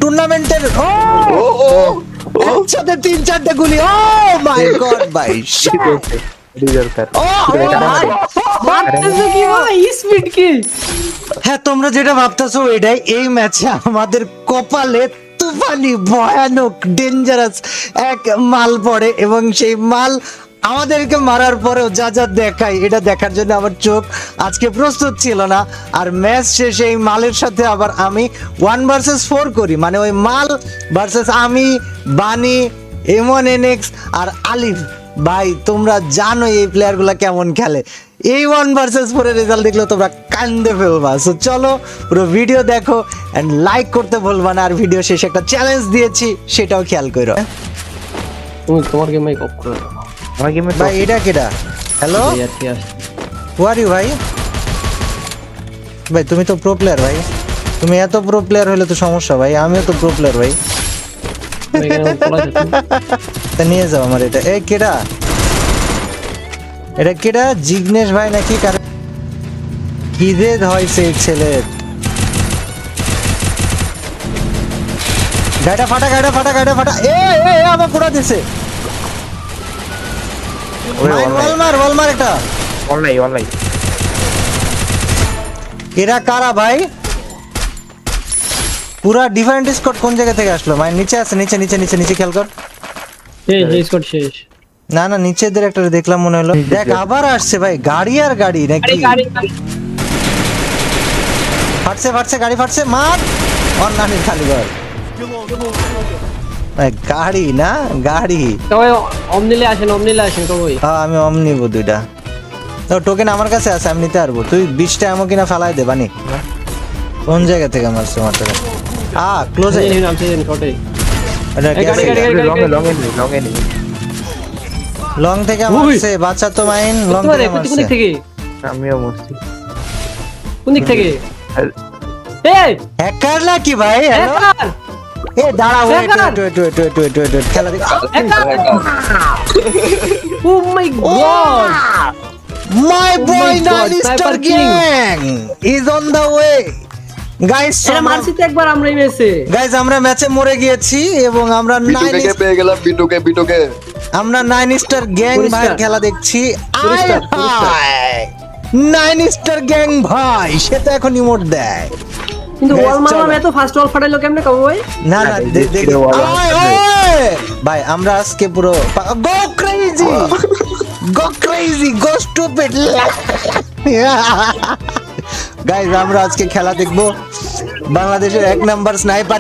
টুর্নামেন্টের একসাথে 3-4টে গুলি। ও মাই গড ভাই, হ্যাঁ তোমরা যেটা ভাবতেছো এটাই। এই ম্যাচে আমাদের কপালে তুফানি ভয়ানক ডেঞ্জারাস এক মাল পড়ে এবং সেই মাল আমাদেরকে মারার পরেও যা যা দেখায় এটা দেখার জন্য আমার চোখ আজকে প্রস্তুত ছিল না। আর ম্যাচ শেষে এই মালের সাথে আবার আমি 1 vs 4 করি, মানে ওই মাল ভার্সেস আমি, বানি, এমন এনএক্স আর আলিফ। ভাই তোমরা জানো এই প্লেয়ারগুলো কেমন খেলে। এই 1 vs 4 এর রেজাল্ট দেখলে তোমরা কান্দে ফেলবা। সো চলো পুরো ভিডিও দেখো এন্ড লাইক করতে ভুলবা না। আর ভিডিও শেষে একটা চ্যালেঞ্জ দিয়েছি, সেটাও খেয়াল করো। তুমি তোমার গেমে অফ করে দাও। আমার গেমে ভাই এটা কেডা? হ্যালো, হু আর ইউ ভাই? ভাই তুমি তো প্রো প্লেয়ার ভাই, তুমি এত প্রো প্লেয়ার হলে তো সমস্যা ভাই। আমিও তো প্রো প্লেয়ার ভাই। তা নিয়ে যাও আমার এটা। এ কেডা? এটা কেডা? জিগ্নেশ ভাই নাকি? কি রে হয়েছে এই ছেলের? গাড়িটা ফাটা, গাড়িটা ফাটা, গাড়িটা ফাটা। এ এ এ আমার পুরা দিছে। ওয়ালমার এটা অনলাইন এরা কারা ভাই? পুরা ডিফারেন্ট স্কোয়াড কোন জায়গা থেকে আসলো? মানে নিচে আছে, নিচে নিচে নিচে নিচে খেয়াল কর। এই স্কোয়াড শেষ। না না নিচেদের একটা দেখলাম মনে হলো। দেখ আবার আসছে ভাই, গাড়ি আর গাড়ি নাকি? ফাটছে ফাটছে গাড়ি ফাটছে, মার ওর নানির খালি ঘর। গাড়ি না গাড়ি। কই অমনিলে আসেন কই? হ্যাঁ আমি অম নিব দুইটা। তো টোকেন আমার কাছে আছে, আমি নিতে পারবো। তুই 20টা এমন কিনা ফেলাই দে বানি। কোন জায়গা থেকে মারছে মারতে? ক্লোজে নামছে শটে। লং থেকে মারছে বাচ্চা তো মাইন। লং থেকে মারছে। কোন দিক থেকে? আমিও মরছি। কোন দিক থেকে? এই হ্যাকার নাকি ভাই? Hello hacker. এ দাঁড়া, ওয়েট খেলা দেখ। Oh my God, my boy God, নানিস্টার Sniper King. Gang is on the way. Guys এটা মারছি তো একবার আমরাই মেসে। গাইস আমরা ম্যাচে মরে গিয়েছি এবং আমরা বিটুকে পেয়ে গেলাম। বিটুকে আমরা 9 স্টার গ্যাং ভাই খেলা দেখছি। পরিষ্কার। 9 স্টার গ্যাং ভাই, সে তো এখন ইমোট দেয়। কিন্তু Guys, ওয়াল মারলাম, চলো। এত ফাস্ট ওয়াল ফাটাইলো কেমনে কব ভাই? না না দেখ ভাই আমরা আজকে পুরো গো ক্রেজি গো স্টুপিড। গাইস আমরা আজকে খেলা দেখবো বাংলাদেশের 1 নাম্বার স্নাইপার